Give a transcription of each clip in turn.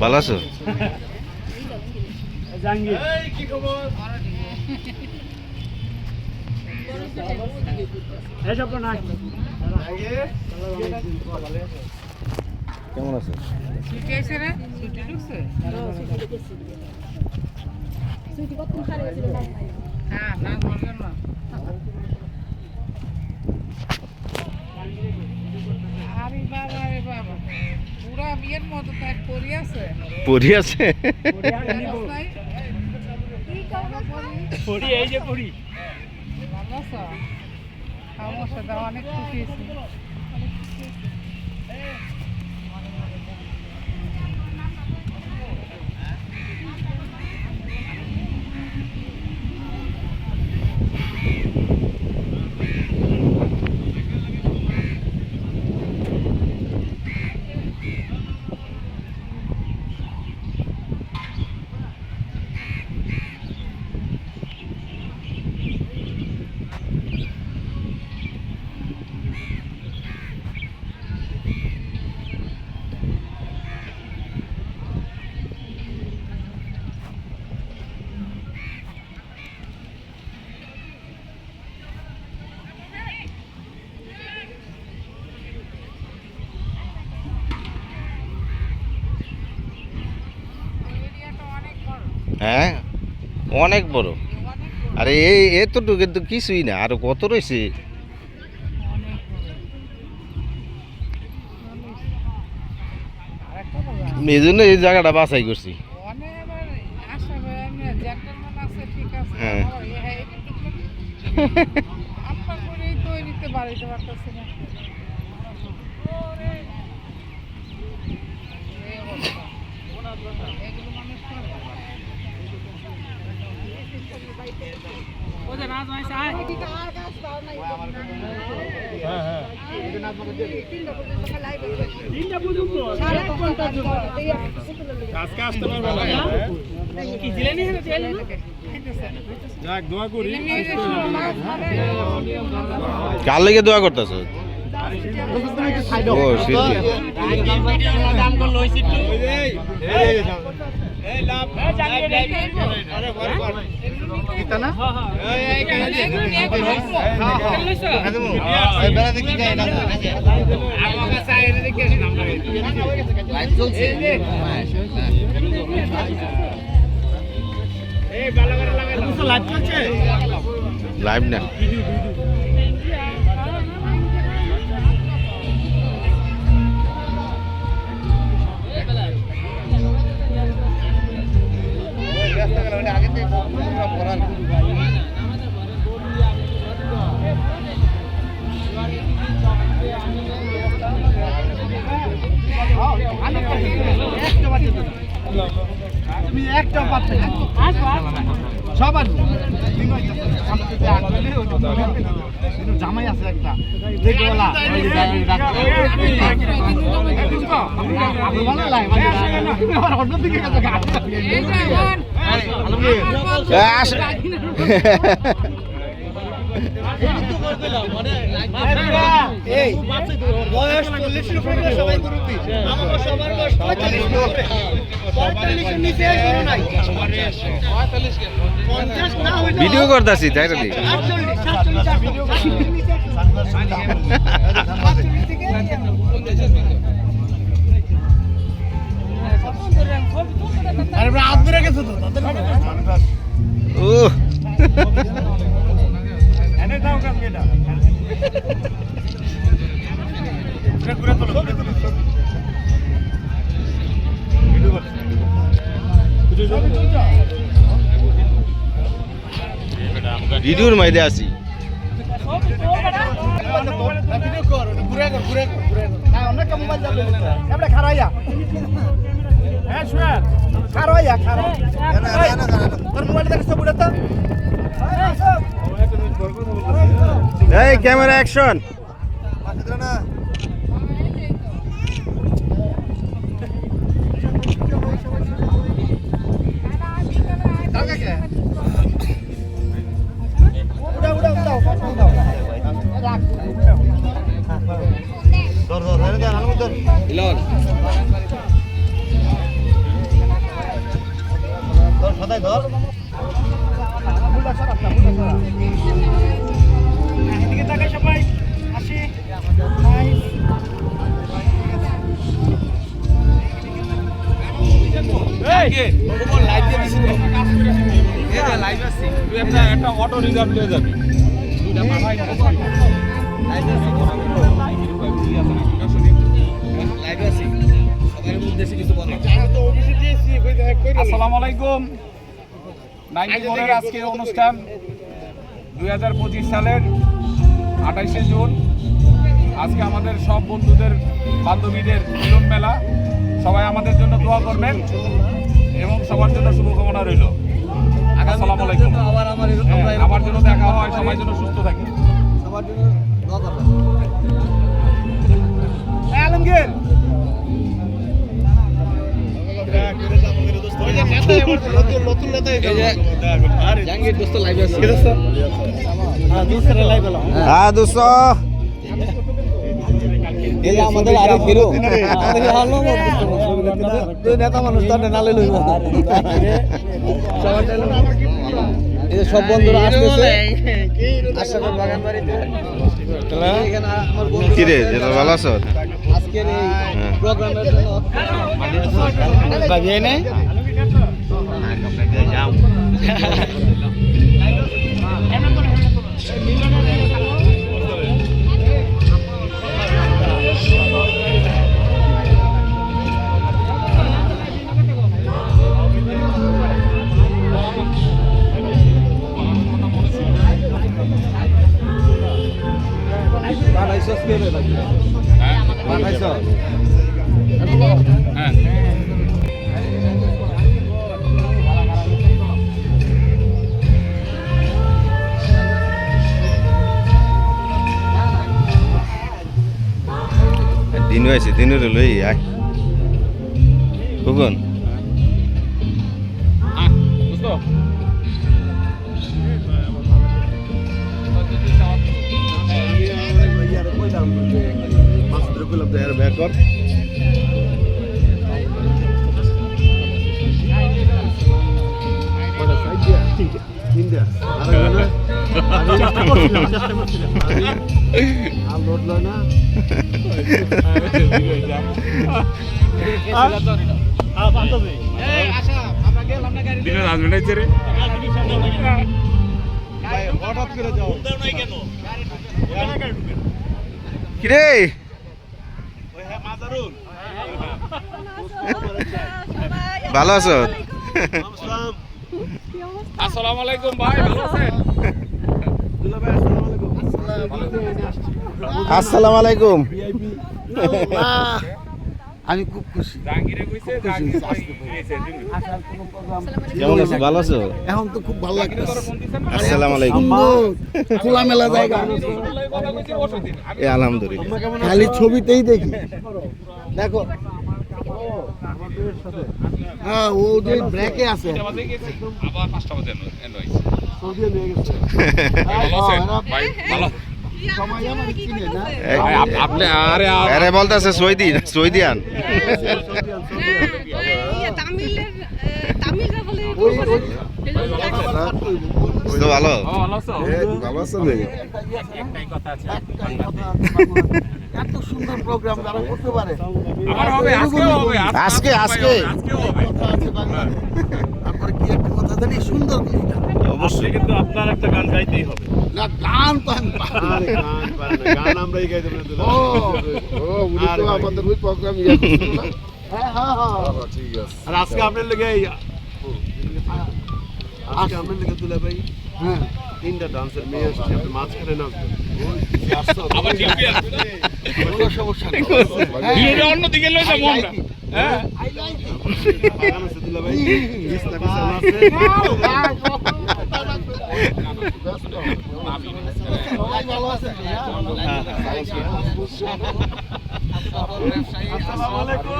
ভালো আছো? কেমন আছে? পরি আছে অনেক খুশি হ্যাঁ অনেক বড়। আরে এই এতটুকু তো কিছুই না, আরো কত রয়েছে। এই জন্য এই জায়গাটা বাছাই করছি। হ্যাঁ কার লেগে দোয়া করতেছ? ও শিল্পী লাইভ না। তুমি একটা পাচ্ছ সব জামাই আছে একটা অন্যদিকে ভিডিও করতেছি তাই না? ভিডিওর মধ্যে আছি। এই ক্যামেরা অ্যাকশন। উড়া উড়া উড়াও সদাই ধর এদিকে তাকাই সবাই আসি নাইস একটা অটো রিজার্ভ নিয়ে যাবি আসসালামু আলাইকুম। 91-এর আজকের অনুষ্ঠান 2025 সালের 28শে জুন। আজকে আমাদের সব বন্ধুদের বান্ধবীদের মিলন মেলা। সবাই আমাদের জন্য দোয়া করবেন এবং সবার জন্য শুভকামনা রইল। আসসালামু আলাইকুম। আমার জন্য দেখা হয়, সবাই যেন সুস্থ থাকে। আলমগীর হ্যাঁ দোস্ত আমাদের আরিফ হিরো নেতা মানুষ তার নালে লইব সব বন্ধুরা আসতেছে আশাকর বাগান বাড়িতে কি রে যেটা ভালো আছো আজকের এই প্রোগ্রামের জন্য বাজিয়ে নেই হ্যাঁ দিন হয়েছে দিনের লই আয় কখন বুঝতো দিনের আসবে না রে কিরে ভালো আছো আসসালামু আলাইকুম ভাই, ভালো আছেন? আসসালামু আলাইকুম আমি খুব খুশি জাহাঙ্গীরে কইছে জাহাঙ্গীর ভাই এসে কেমন আছো ভালো আছো এখন তো খুব ভালো লাগতেছে আসসালামু আলাইকুম খোলামেলা জায়গা এ আলহামদুলিল্লাহ খালি ছবিতেই দেখি দেখো হ্যাঁ ও যে ব্রেকে আছে আবার 5টা বাজে এন্ড হইছে। সৌদি নিয়ে গেছে ভালো আছেন ভাই? ভালো সময় আমার কিনে না ভাই, আপনি আরে আরে বলতেছে সৌদিয়ান ওই ওই তো ভালো ভালো আছো? ভালো আছো একটাই কথা আছে, এত সুন্দর প্রোগ্রাম যারা করতে পারে আমার হবে, আজকেও হবে, আজকে আজকেও হবে। কথা আছে বাংলায় তারপরে কি একটা কথা জানি সুন্দর গানটা অবশ্যই কিন্তু আপনার একটা গান গাইতেই হবে। না গান তো আমি গান আমরাই গাইতে পারি ও উনি তো আমাদের ওই প্রোগ্রাম ইয়ে করছিল না হ্যাঁ হ্যাঁ হ্যাঁ ঠিক আছে আর আজকে আপনার লেগে আজকে আমরা লিখে তুলে ভাই হ্যাঁ তিনটা ডান্সের মেয়ে আসছে আপনি মাঝখানে নাচবেন আবার শিল্পী আসবে না? কোনো সমস্যা নেই ভিডিওটা অন্যদিকে লয়ে যাবো আমরা। হ্যাঁ আই লাইক বাগান আছে তুলে ভাই বিছনা বিছানা আছে ভালো আছে আসসালামু আলাইকুম।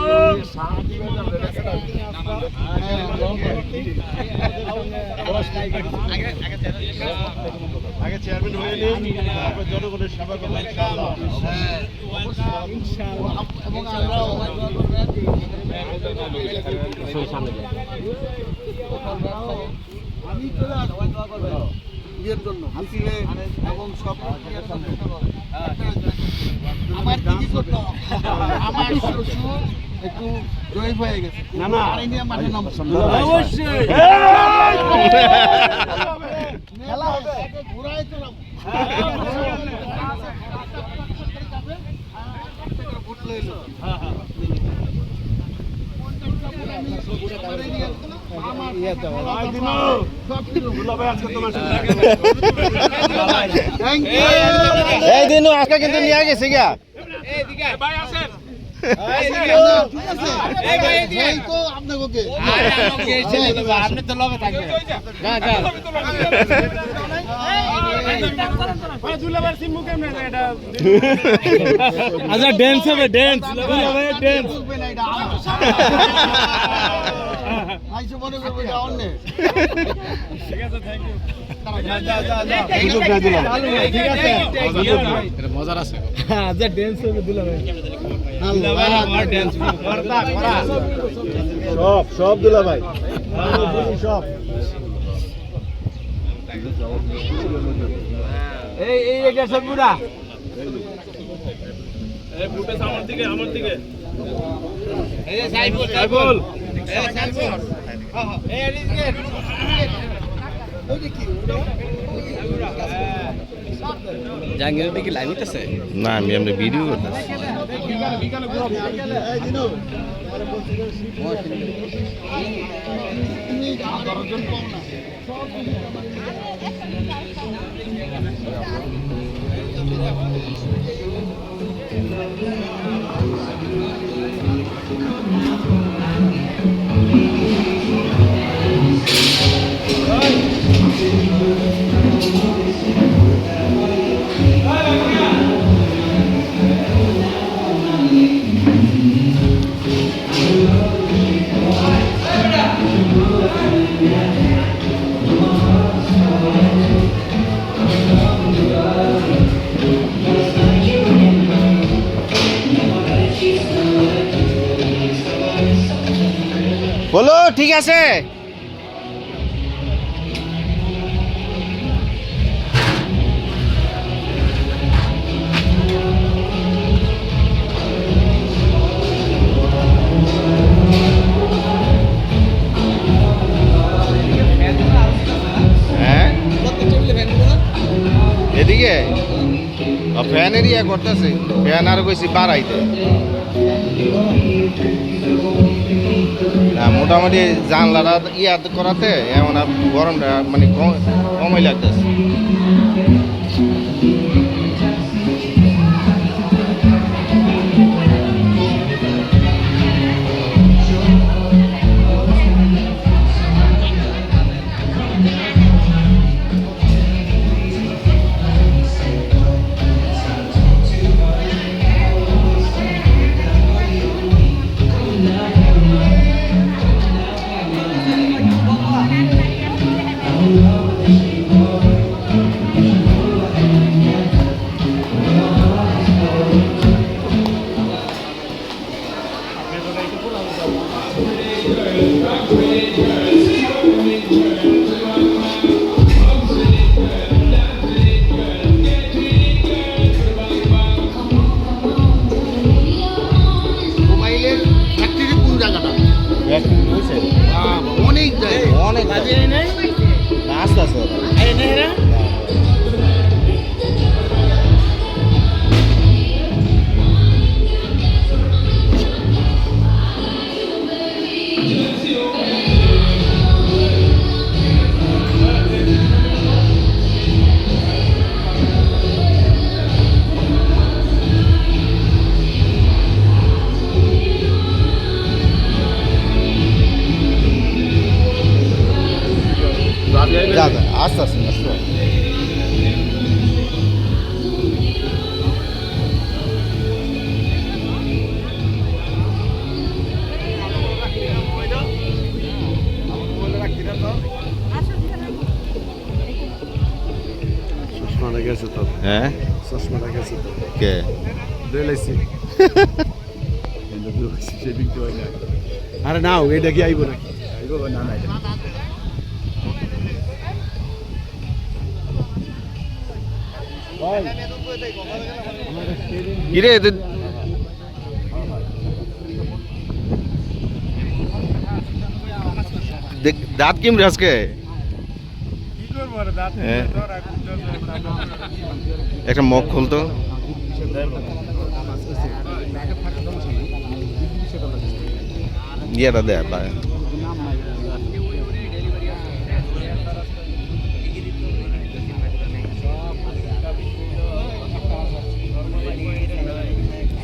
আগে চেয়ারম্যান হয়ে নিই, তারপর জনগণের সেবা করবো ইনশাআল্লাহ। এবং আমরাও আমি চলে আসবো ইয়ের জন্য মিছিলে এবং সব আমার কি করতে হবে? আমার শ্বশুর একটু জয়ী হয়ে গেছে না না পানি নিয়ে মাঠে নামছে অবশ্যই খেলা হবে ঘুরাই তো ভোট লইলো এই দিন আজকে কিন্তু নিয়ে গেছে গিয়া আপনি তো লবে থাকবেন আচ্ছা ড্যান্স হবে ড্যান্স ড্যান্স মজার আছে আচ্ছা ড্যান্স হবে দুলাভাই সব সব দুলা ভাই সব এই এই এটা সব পুরা জাহাঙ্গীরের দিকে লাইভ হইতেছে না আমি এমনি ভিডিও করতেছি বলো ঠিক আছে হ্যাঁ এদিকে ফ্যানের ইয়া করতেছে ফ্যান আর কইছি বাড়াইতে না মোটামুটি জানলাটা ইয়া করাতে এমন আর গরমটা মানে কমই লাগতেছে কে আরে নাও এটা কি আইব নাকি কিরে দাঁত কিমরে আজকে হ্যাঁ। একটা মগ খুলতো ইয়েটা দেয়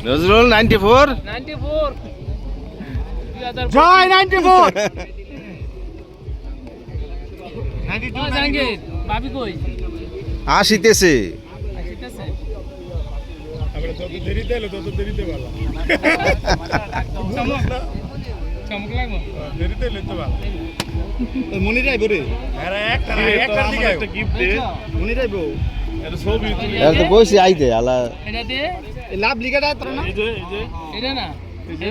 নজরুল 94 জয় 94 জাহাঙ্গীর ভাবি কই আসিতেছে আসিতেছে চমক লাগবো মনি যাইব রে মনি যাইব এর তো কইছি আইতে আলা এটা দে লাভ লিখাটা তোর না এটা না এটা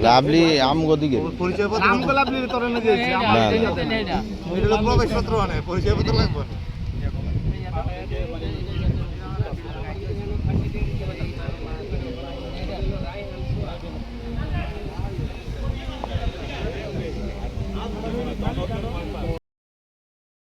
লাভলি আমগো দিকে নাম গোলাপ লিখে তোর না দিয়েছি এটা প্রবেশপত্র মানে পরিচয়পত্র লাগবে